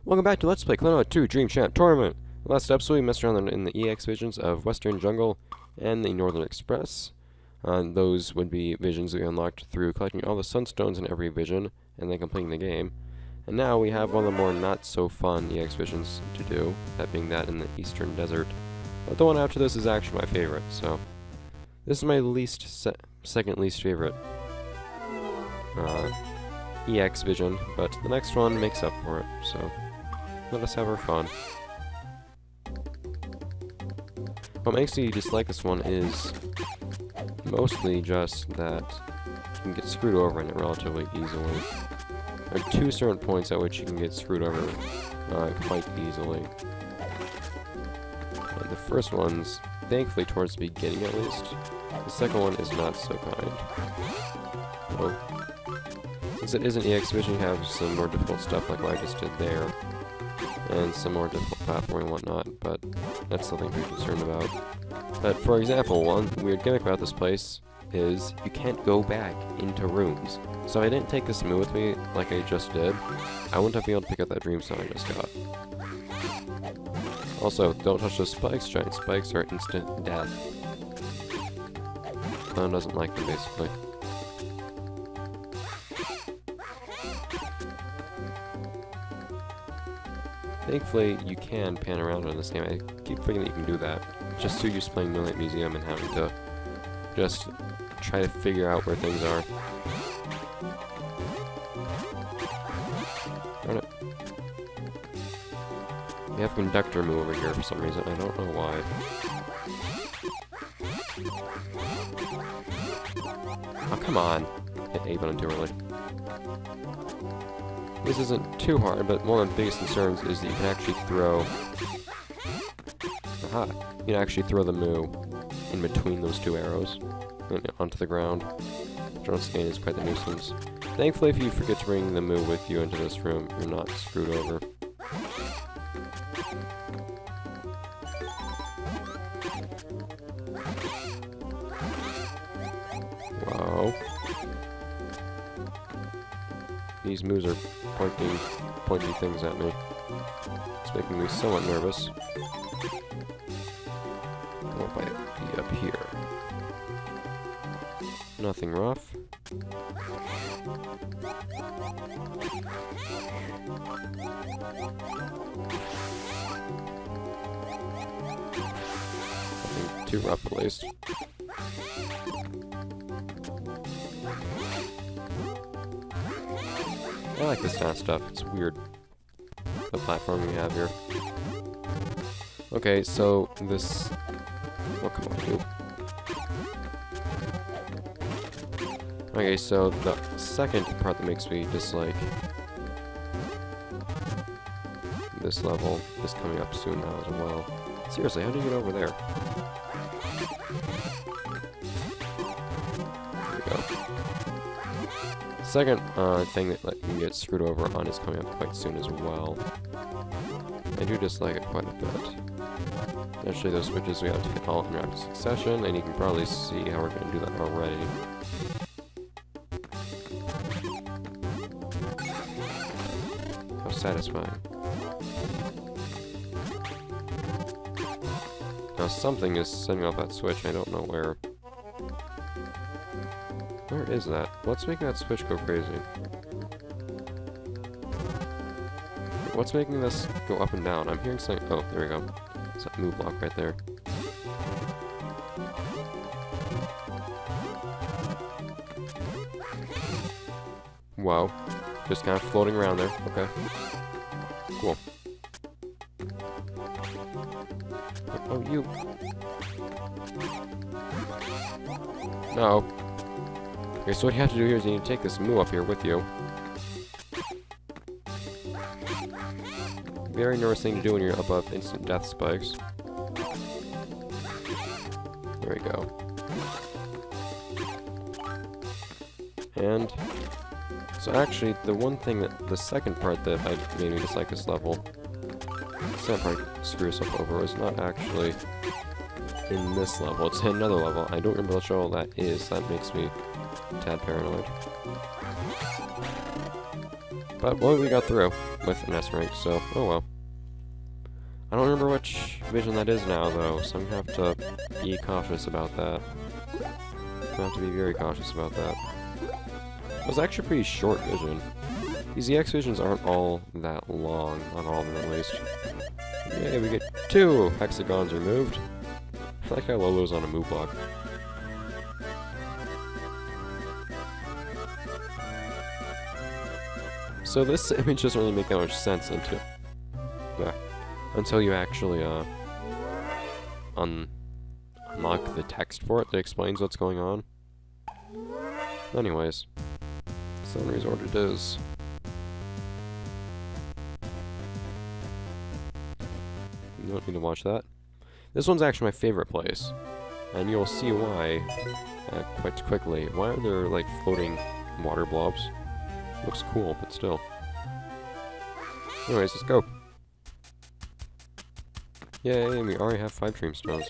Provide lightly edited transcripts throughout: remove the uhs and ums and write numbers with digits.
Welcome back to Let's Play Klonoa 2 Dream Champ Tournament. Last episode we messed around in the EX visions of Western Jungle and the Northern Express. Those would be visions we unlocked through collecting all the sunstones in every vision and then completing the game. And now we have one of the more not so fun EX visions to do, that being that in the Eastern Desert. But the one after this is actually my favorite, so this is my second least favorite EX vision, but the next one makes up for it, so let us have our fun. What makes me dislike this one is mostly just that you can get screwed over in it relatively easily. There are two certain points at which you can get screwed over quite easily. And the first one's thankfully towards the beginning at least. The second one is not so kind. So, since it is an EX vision, you have some more difficult stuff like what I just did there, and some more difficult platforming and whatnot, but that's nothing to be concerned about. But for example, one weird gimmick about this place is you can't go back into rooms. So if I didn't take this move with me like I just did, I wouldn't have been able to pick up that dream stone I just got. Also, don't touch those spikes. Giant spikes are instant death. Clown doesn't like them, basically. Thankfully, you can pan around in this game. I keep forgetting that you can do that. Just so used to playing Moonlight Museum and having to just try to figure out where things are. Darn it. We have conductor move over here for some reason. I don't know why. Oh, come on. Hit A button too early. This isn't too hard, but one of the biggest concerns is that you can actually throw... Aha! You can actually throw the Moo in between those two arrows and onto the ground, which once again is quite the nuisance. Thankfully, if you forget to bring the Moo with you into this room, you're not screwed over. Wow. These moves are pointy things at me. It's making me somewhat nervous. What might be up here? Nothing rough. Nothing too rough, at least. I like this kind of stuff. It's weird, the platform we have here. Okay, so this... Oh, come on, you. Okay, so the second part that makes me dislike this level is coming up soon now as well. Seriously, how do you get over there? There we go. Second thing that you can get screwed over on is coming up quite soon as well. I do dislike it quite a bit. Actually, those switches we have to hit all in rapid succession, and you can probably see how we're going to do that already. How satisfying. Now something is setting off that switch, I don't know where. Where is that? What's making that switch go crazy? What's making this go up and down? I'm hearing something. Oh, there we go. It's that move block right there. Wow. Just kind of floating around there. Okay. Cool. Oh, you. No. Okay, so what you have to do here is you need to take this Moo up here with you. Very nervous thing to do when you're above instant death spikes. There we go. And so actually, the one thing that the second part that made me dislike this level, the second part screws up over, was not actually in this level. It's in another level. I don't remember which level that is. That makes me a tad paranoid. But well, we got through. with an S rank, so oh well. I don't remember which vision that is now, though, so I'm gonna have to be cautious about that. I'm gonna have to be very cautious about that. It was actually pretty short vision. These EX visions aren't all that long, not all of them at least. Yay, we get 2 hexagons removed. I like how Lolo's on a move block. So this image doesn't really make that much sense until you actually unlock the text for it that explains what's going on. Anyways, Sun Resort it is. You don't need to watch that. This one's actually my favorite place, and you'll see why quite quickly. Why are there like floating water blobs? Looks cool, but still. Anyways, let's go. Yay, we already have 5 Dreamstones.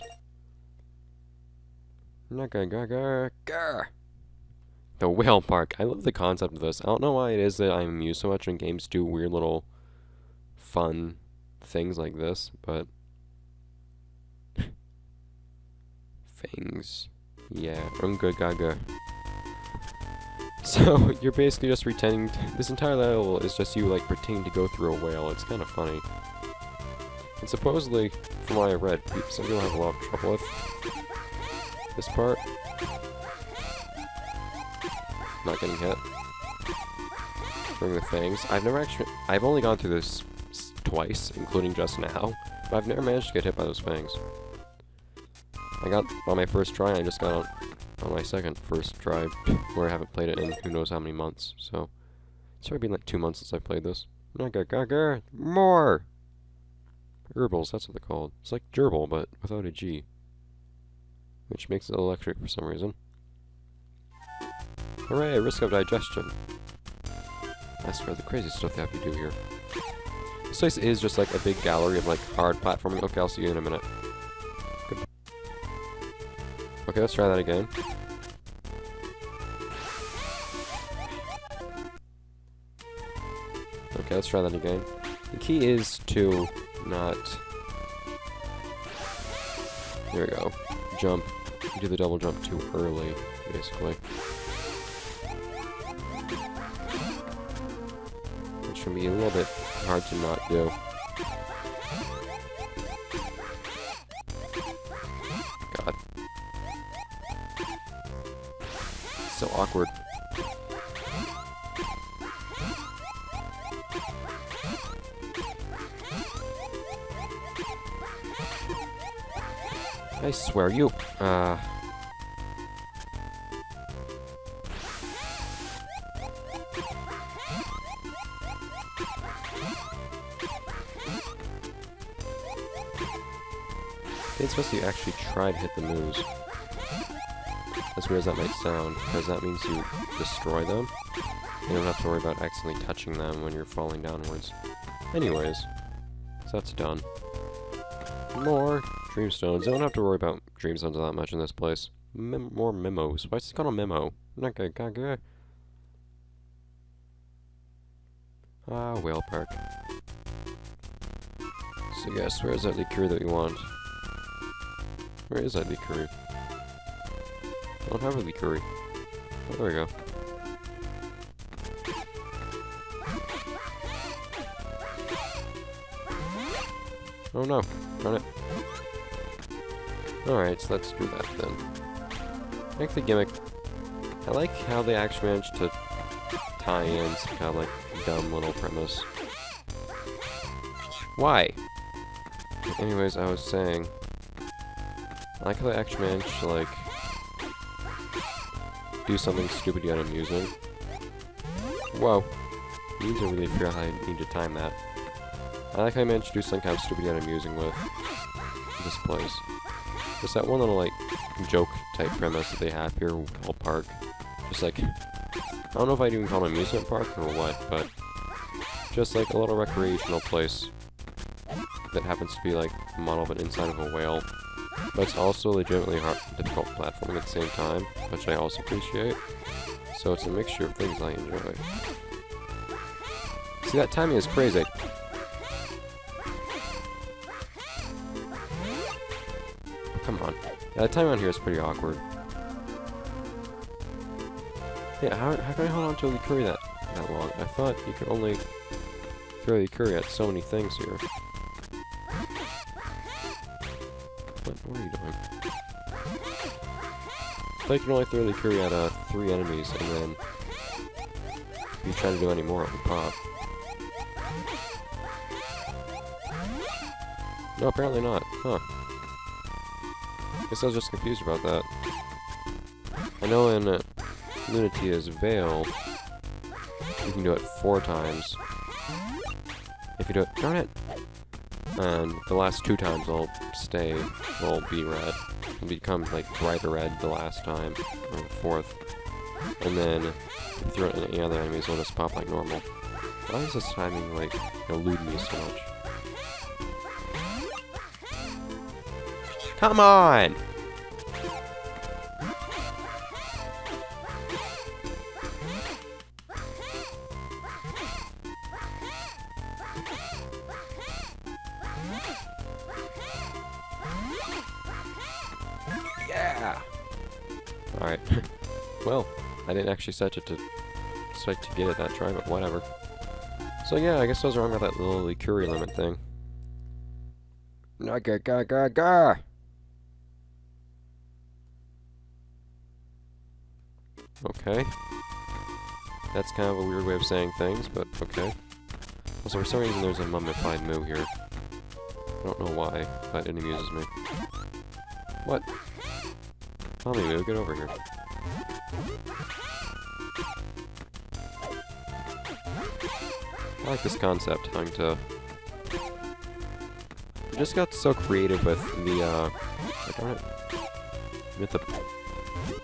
The whale park. I love the concept of this. I don't know why it is that I'm amused so much when games do weird little fun things like this, but things. Yeah, gaga. So, you're basically just pretending this entire level is just you, like, pretending to go through a whale. It's kind of funny. And supposedly, from what I read, some people have a lot of trouble with this part. Not getting hit. During the things. I've only gone through this twice, including just now, but I've never managed to get hit by those fangs. I got on my first try, and I just got on my first try, where I haven't played it in who knows how many months, so it's already been like 2 months since I've played this. More! Gerbils, that's what they're called. It's like gerbil, but without a G. Which makes it electric for some reason. Hooray, risk of digestion. I swear, the crazy stuff they have to do here. This place is just like a big gallery of like hard platforming. Okay, I'll see you in a minute. Good. Okay, let's try that again. Okay, let's try that again. The key is to not... There we go. Jump. Do the double jump too early, basically. Which can be a little bit hard to not do. God. So awkward. I swear you, it's supposed to actually try to hit the moves. As weird as that might sound, because that means you destroy them. You don't have to worry about accidentally touching them when you're falling downwards. Anyways, so that's done. More Dreamstones. I don't have to worry about Dreamstones that much in this place. More memos. Why is it called a memo? Ah, whale park. So yes, where is that liqueur that we want? Where is that liqueur? I don't have a liqueur. Oh, there we go. Oh no, run it. Alright, so let's do that then. I like the gimmick. I like how they actually managed to tie in some kind of like dumb little premise. Why? Anyways, I was saying, I like how they actually managed to like do something stupid yet amusing. Whoa. You need to really figure out how you need to time that. I like how I managed to do some kind of stupid yet amusing with this place. Just that one little, like, joke-type premise that they have here called Park. Just like, I don't know if I'd even call it an amusement park or what, but just like a little recreational place that happens to be like the model of an inside of a whale. But it's also legitimately hard, difficult platforming at the same time, which I also appreciate. So it's a mixture of things I enjoy. See, that timing is crazy. Come on. Yeah, the timing on here is pretty awkward. Yeah, how can I hold on to the curry that long? I thought you could only throw the curry at so many things here. What are you doing? I thought you can only throw the curry at 3 enemies, and then if you try to do any more, it would pop. No, apparently not. Huh. Guess I was just confused about that. I know in Lunatia's Veil, you can do it 4 times. If you do it, darn it! And the last 2 times will be red. It'll become like brighter red the last time, or the 4th. And then if you throw it at any other enemies, it'll just pop like normal. Why is this timing like elude me so much? Come on! Yeah! Alright. Well, I didn't actually set it to expect to get it that try, but whatever. So yeah, I guess I was wrong about that little curry limit thing. Ga. Okay. That's kind of a weird way of saying things, but okay. Also, for some reason there's a mummified moo here. I don't know why, but it amuses me. What? Tell me, moo, get over here. I like this concept, having to... I just got so creative with the, darn it. With the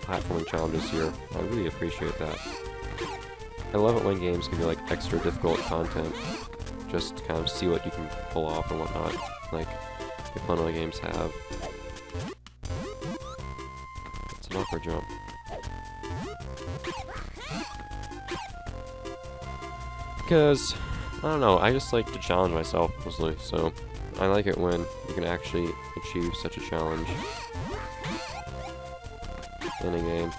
platforming challenges here. I really appreciate that. I love it when games can be like extra difficult content, just to kind of see what you can pull off and whatnot, like the Klonoa games have. It's an awkward jump. Because, I don't know, I just like to challenge myself mostly, so I like it when you can actually achieve such a challenge in a game.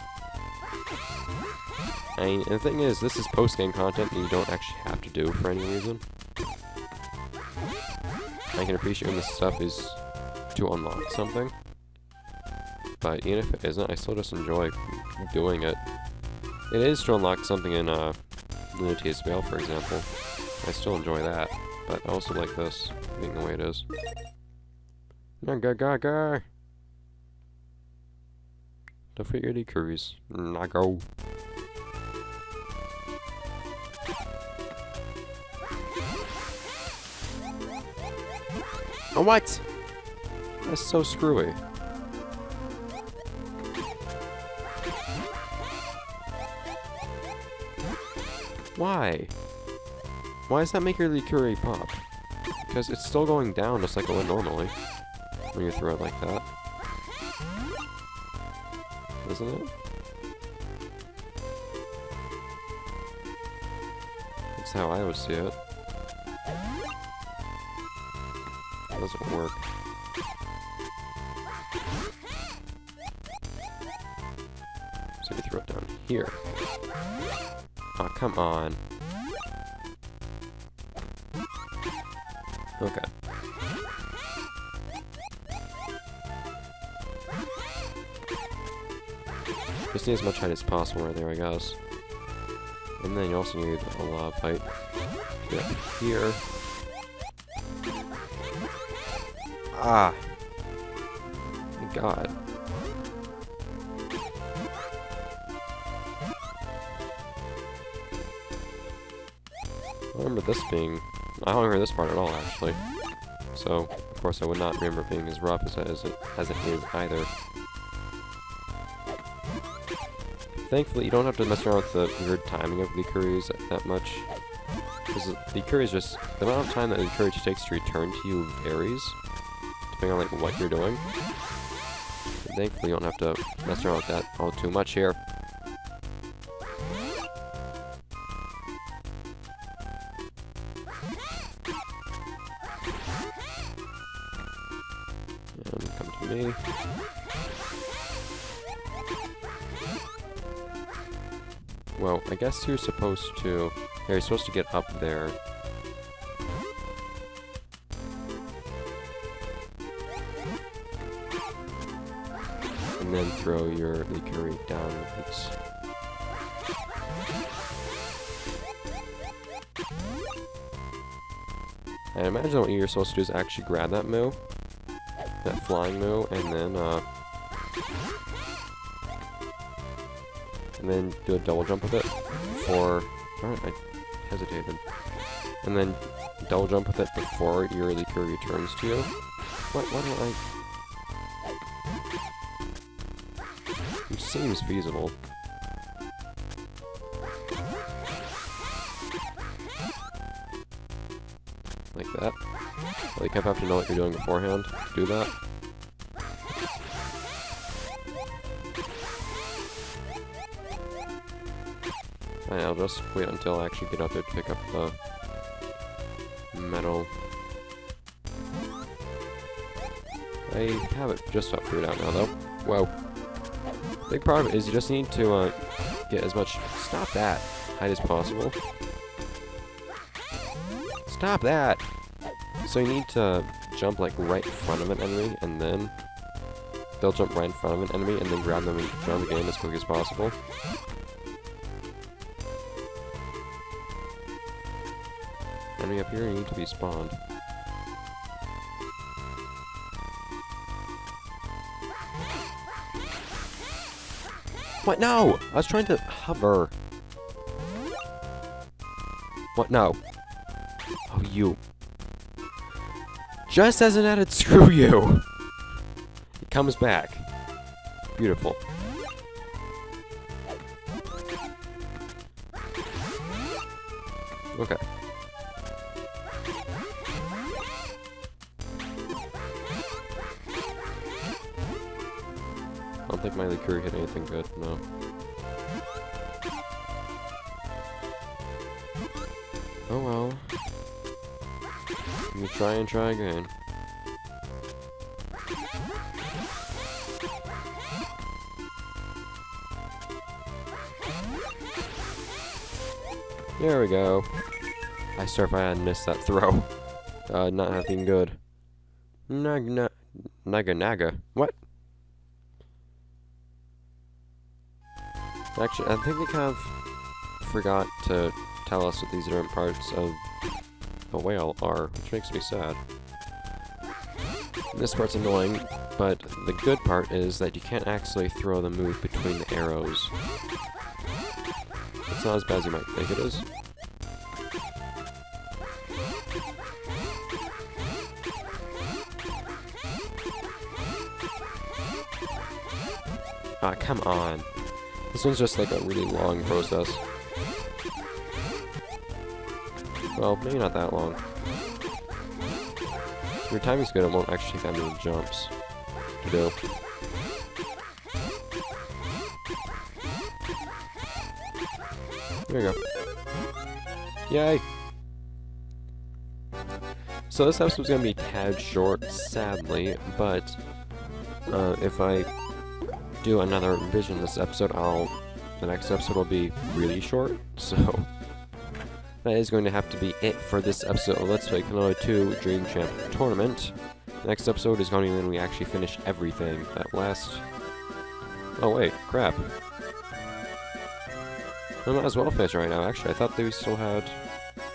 I mean, and the thing is, this is post-game content that you don't actually have to do for any reason. I can appreciate when this stuff is to unlock something, but even if it isn't, I still just enjoy doing it. It is to unlock something in Lunatia's Veil, for example. I still enjoy that, but I also like this being the way it is. Ga. Don't forget the curries. Go. Oh, what? That's so screwy. Why? Why does that make your curry pop? Because it's still going down just like it would normally when you throw it like that. Isn't it? That's how I would see it. That doesn't work. So you throw it down here. Oh, come on. Okay. Just need as much height as possible right there, I guess. And then you also need a lot of height. Get up here. Ah! My God. I remember this being... I don't remember this part at all, actually. So, of course, I would not remember it being as rough as it is either. Thankfully, you don't have to mess around with the weird timing of the curries that much. Because the curries just... The amount of time that the curry takes to return to you varies, depending on like what you're doing. And thankfully, you don't have to mess around with that all too much here. me. Well, I guess you're supposed to... Yeah, you're supposed to get up there. And then throw your Likuri downwards. I imagine what you're supposed to do is actually grab that moo, that flying moo, and then do a double jump with it for... Darn it, I hesitated. And then double jump with it before your Likuri returns to you. Why don't I... It seems feasible. Like that. Well, you kind of have to know what you're doing beforehand to do that. Fine, I'll just wait until I actually get up there to pick up the metal. I have it just about figured out now, though. Whoa. Big part of it is you just need to get as much... Stop that! Height as possible. Stop that! So you need to jump like right in front of an enemy, and then they'll jump right in front of an enemy, and then grab them and jump again as quick as possible. Enemy up here, you need to be spawned. What? No! I was trying to hover. What? No. Oh, you. Just as an edit, screw you! It comes back. Beautiful. Okay. I don't think my Likuri hit anything good, no. Oh well. Let me try and try again. There we go. I swear if I had missed that throw. Not having good. Naga. What? Actually, I think they kind of forgot to tell us what these different parts of a whale are, which makes me sad. This part's annoying, but the good part is that you can't actually throw the move between the arrows. It's not as bad as you might think it is. Ah, come on. This one's just like a really long process. Well, maybe not that long. If your timing's good, it won't actually take that many jumps to do. There you go. Yay! So this episode's gonna be a tad short, sadly, but if I do another revision this episode, the next episode will be really short, so that is going to have to be it for this episode of Let's Play Klonoa 2 Dream Champ Tournament. Next episode is going to be when we actually finish everything. That last... Oh wait, crap. I might as well finish right now, actually. I thought that we still had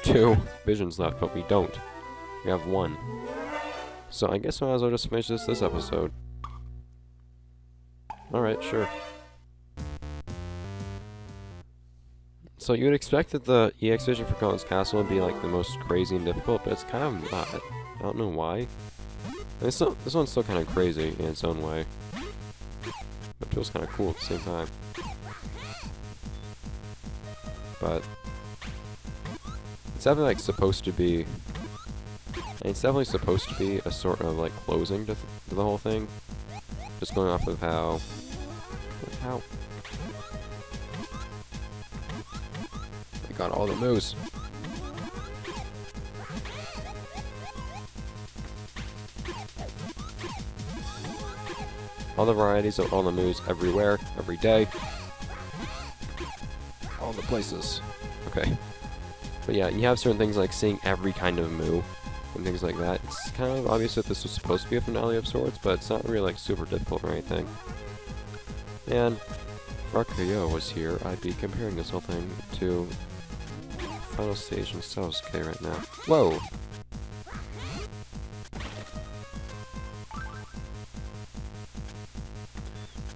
2 visions left, but we don't. We have 1. So I guess I might as well just finish this episode. Alright, sure. So you would expect that the EX vision for Klonoa's Castle would be like the most crazy and difficult, but it's kind of not. I don't know why. This one's still kind of crazy in its own way. It feels kind of cool at the same time. But it's definitely like supposed to be... It's definitely supposed to be a sort of like closing to the whole thing. Just going off of how... I got all the moves. All the varieties of all the moves everywhere, every day. All the places. Okay. But yeah, you have certain things like seeing every kind of moo and things like that. It's kind of obvious that this was supposed to be a finale of sorts, but it's not really like super difficult or anything. And if RKO was here, I'd be comparing this whole thing to Final Stage in Sasuke right now. Whoa!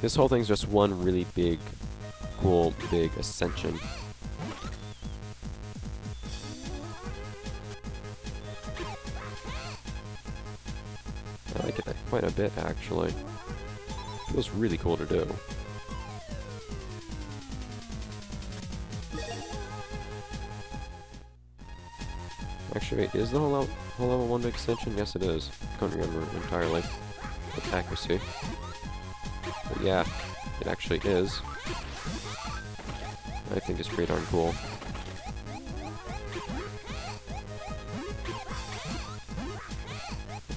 This whole thing's just one really big, cool, big ascension. I like it quite a bit, actually. Feels really cool to do. Actually, wait, is the whole level one big extension? Yes, it is. I can't remember entirely with accuracy. But yeah, it actually is. I think it's pretty darn cool.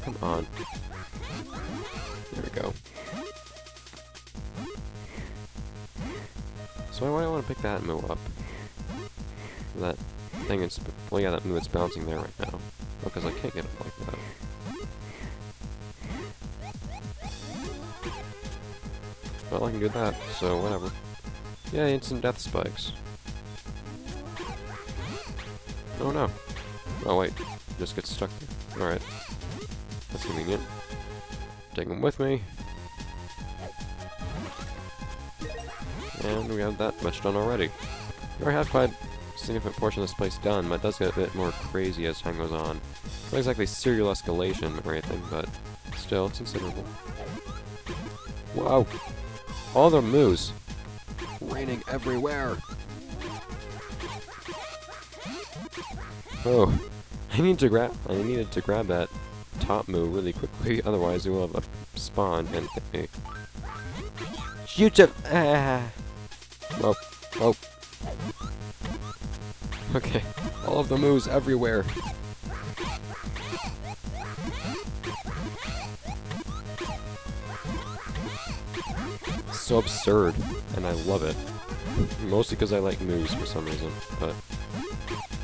Come on. There we go. So why do I want to pick that move up? That thing it's... well, yeah, that move that's bouncing there right now. Because I can't get it like that. Well, I can do that, so whatever. Yeah, instant death spikes. Oh no. Oh wait, just get stuck there. Alright. That's convenient. Take them with me. And we have that much done already. We already have quite a significant portion of this place done, but it does get a bit more crazy as time goes on. Not exactly serial escalation or anything, but still, it's considerable. Whoa! All the moves! Raining everywhere! Oh, I needed to grab that top move really quickly, otherwise it will have a spawn and hit me. Shoot him! Ah! Whoa, whoa. Okay, all of the moves everywhere. So absurd, and I love it. Mostly because I like moves for some reason, but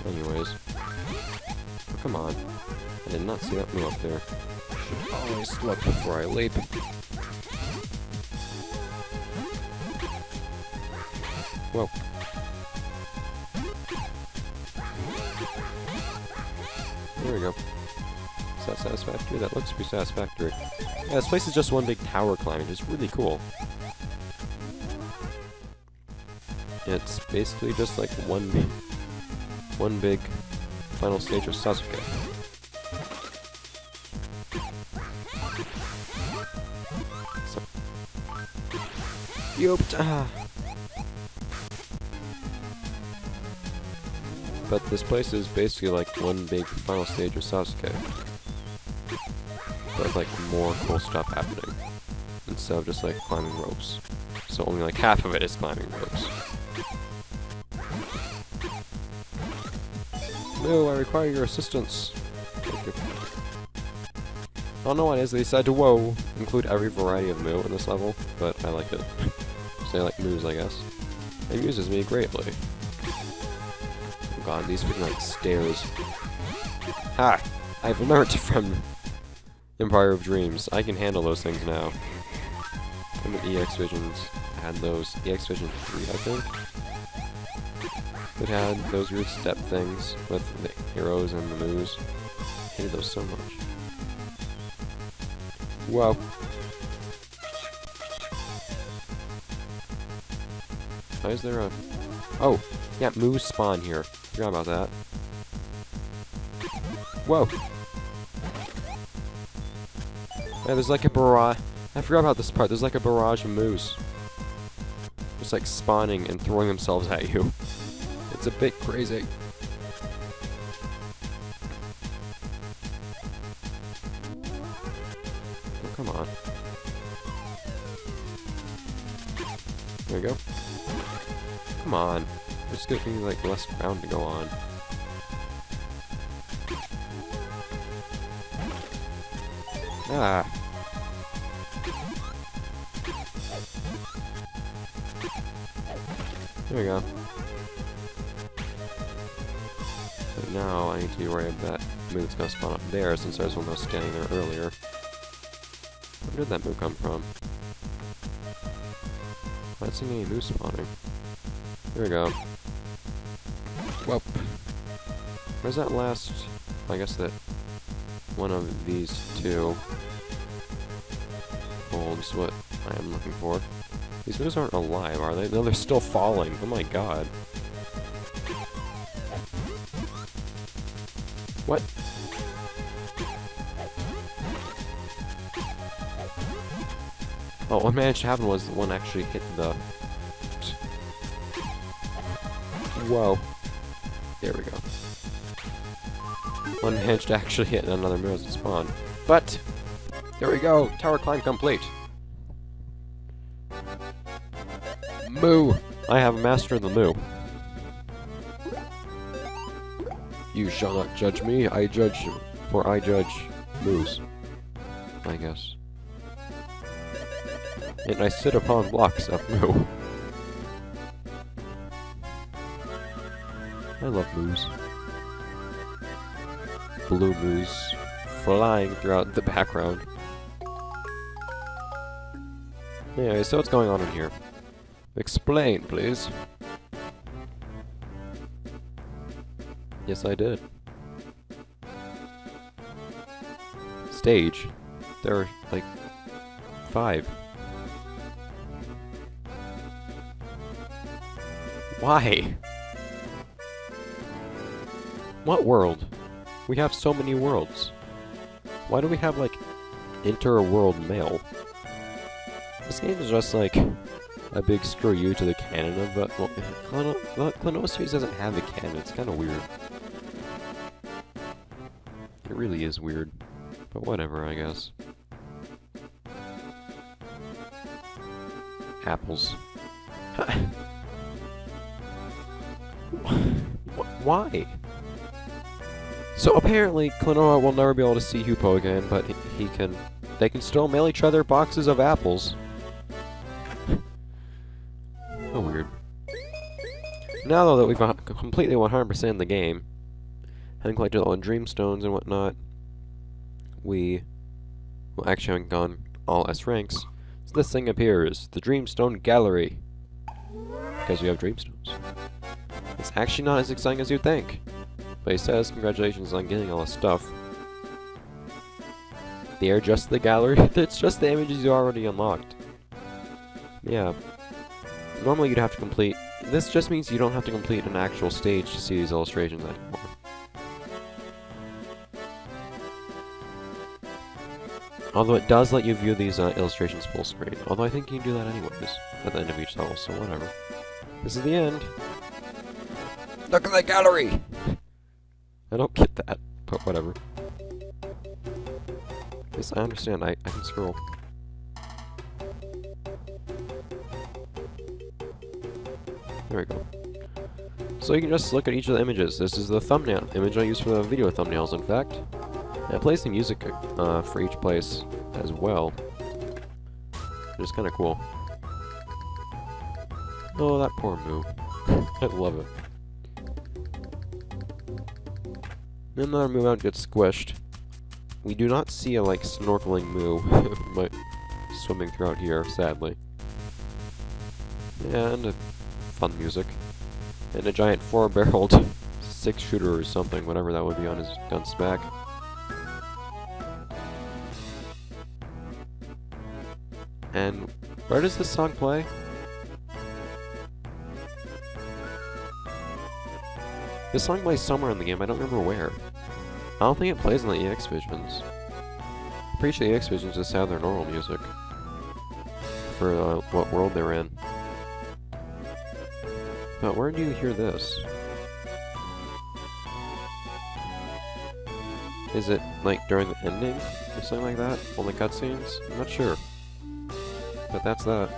anyways. Oh, come on. I did not see that move up there. Should always look before I leap. Whoa. There we go. Is that satisfactory? That looks to be satisfactory. Yeah, this place is just one big tower climbing. It's really cool. It's basically just like one big final stage of Sasuke. So, but this place is basically like one big final stage of Sasuke. But with like more cool stuff happening. Instead of just like climbing ropes. So only like half of it is climbing ropes. No, I require your assistance. Thank you. I don't know what it is, they decided to, whoa, include every variety of moo in this level, but I like it. So I like moves, I guess. It uses me greatly. Oh god, these freaking like stairs. Ha! I've learnt from Empire of Dreams. I can handle those things now. And the EX Visions had those. EX Vision 3, I think. It had those root step things with the heroes and the moves. Hated those so much. Whoa. Why is there a... oh! Yeah, moves spawn here. Forgot about that. Whoa! Yeah, there's like a barrage... I forgot about this part. There's like a barrage of moves. Just like spawning and throwing themselves at you. It's a bit crazy. Oh, come on. There we go. Come on. There's gonna be like less ground to go on. Ah. There we go. But now I need to be worried that move that's gonna spawn up there since there's one that was standing there earlier. Where did that move come from? I'm not seeing any moves spawning. There we go. Whoop. Where's that last... I guess that one of these two holds what I am looking for. These moves aren't alive, are they? No, they're still falling. Oh my god. What? Oh, what managed to happen was the one actually hit the... Whoa. There we go. One managed to actually hit another move as it spawned. But! There we go! Tower climb complete! Moo! I have mastered the moo. You shall not judge me, I judge you, for I judge moos. I guess. And I sit upon blocks of moo. I love moos. Blue moos flying throughout the background. Anyway, so what's going on in here? Explain, please. Yes, I did. Stage. There are, like, 5. Why? What world? We have so many worlds. Why do we have, like, inter-world mail? This game is just, like, a big screw you to the canon of the... Well, Klonoa series doesn't have a canon. It's kind of weird. It really is weird. But whatever, I guess. Apples. Why? So apparently, Klonoa will never be able to see Hoopo again, but he can... They can still mail each other boxes of apples. How weird. Now, though, that we've completely 100%ed the game, having collected all the Dreamstones and whatnot, we... Well, actually haven't gone all S ranks. So this thing appears, the Dreamstone Gallery. Because we have Dreamstones. It's actually not as exciting as you'd think. But he says, congratulations on getting all this stuff. They are just the gallery. It's just the images you already unlocked. Yeah. Normally you'd have to complete... This just means you don't have to complete an actual stage to see these illustrations anymore. Although it does let you view these illustrations full screen. Although I think you can do that anyways, at the end of each level, so whatever. This is the end. Look at the gallery! I don't get that, but whatever. Yes, I understand. I can scroll. There we go. So you can just look at each of the images. This is the thumbnail image I use for the video thumbnails, in fact. And it plays the music for each place as well. Which is kind of cool. Oh, that poor Moo. I love it. Then another Moo out gets squished. We do not see a, like, snorkeling Moo but swimming throughout here, sadly. Yeah, and fun music. And a giant 4-barreled 6-shooter or something, whatever that would be on his gun's back. And where does this song play? This song plays somewhere in the game, I don't remember where. I don't think it plays in the EX Visions. I'm pretty sure the EX Visions just have their normal music. For what world they're in. But where do you hear this? Is it, like, during the ending? Or something like that? On the cutscenes? I'm not sure. But that's that.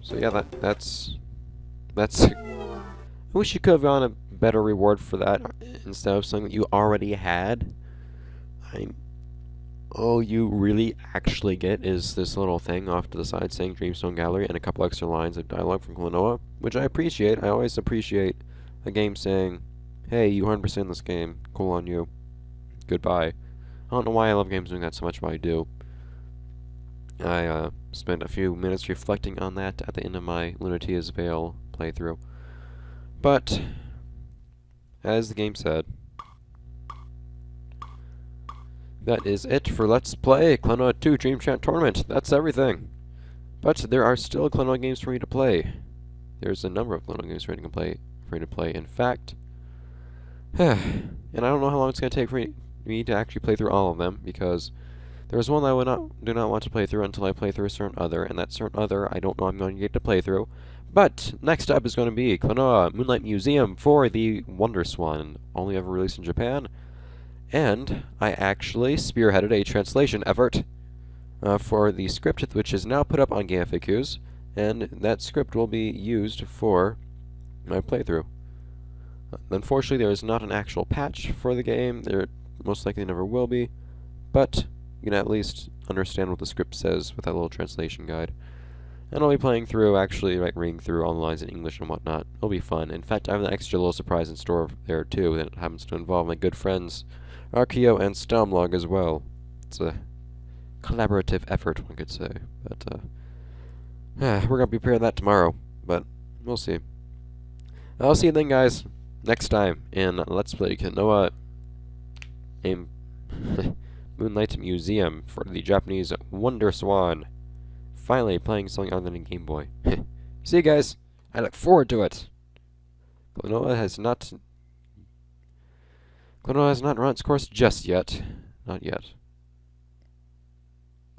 So yeah, that's... I wish you could have gotten a better reward for that instead of something that you already had. All you really actually get is this little thing off to the side saying Dreamstone Gallery and a couple extra lines of dialogue from Klonoa, which I appreciate. I always appreciate a game saying, hey, you 100% this game. Cool on you. Goodbye. I don't know why I love games doing that so much, but I do. I spent a few minutes reflecting on that at the end of my Lunatia's Veil playthrough. But, as the game said, that is it for Let's Play Klonoa 2 Dream Chant Tournament. That's everything. But there are still Klonoa games for me to play. There's a number of Klonoa games for me to play. In fact, and I don't know how long it's going to take for me to actually play through all of them, because there's one that I do not want to play through until I play through a certain other, and that certain other I don't know I'm going to get to play through. But next up is going to be Klonoa Moonlight Museum for the Wonder Swan, only ever released in Japan. And I actually spearheaded a translation effort for the script, which is now put up on GameFAQs, and that script will be used for my playthrough. Unfortunately, there is not an actual patch for the game. There most likely never will be, but you can at least understand what the script says with that little translation guide. And I'll be playing through, actually, reading through all the lines in English and whatnot. It'll be fun. In fact, I have an extra little surprise in store there, too, that happens to involve my good friends Archeo and Stomlog as well. It's a collaborative effort, one could say. But, we're going to be preparing that tomorrow, but we'll see. I'll see you then, guys, next time in Let's Play Klonoa Moonlight Museum for the Japanese Wonder Swan. Finally playing something other than a Game Boy. See you guys. I look forward to it. Klonoa has not run its course just yet. Not yet.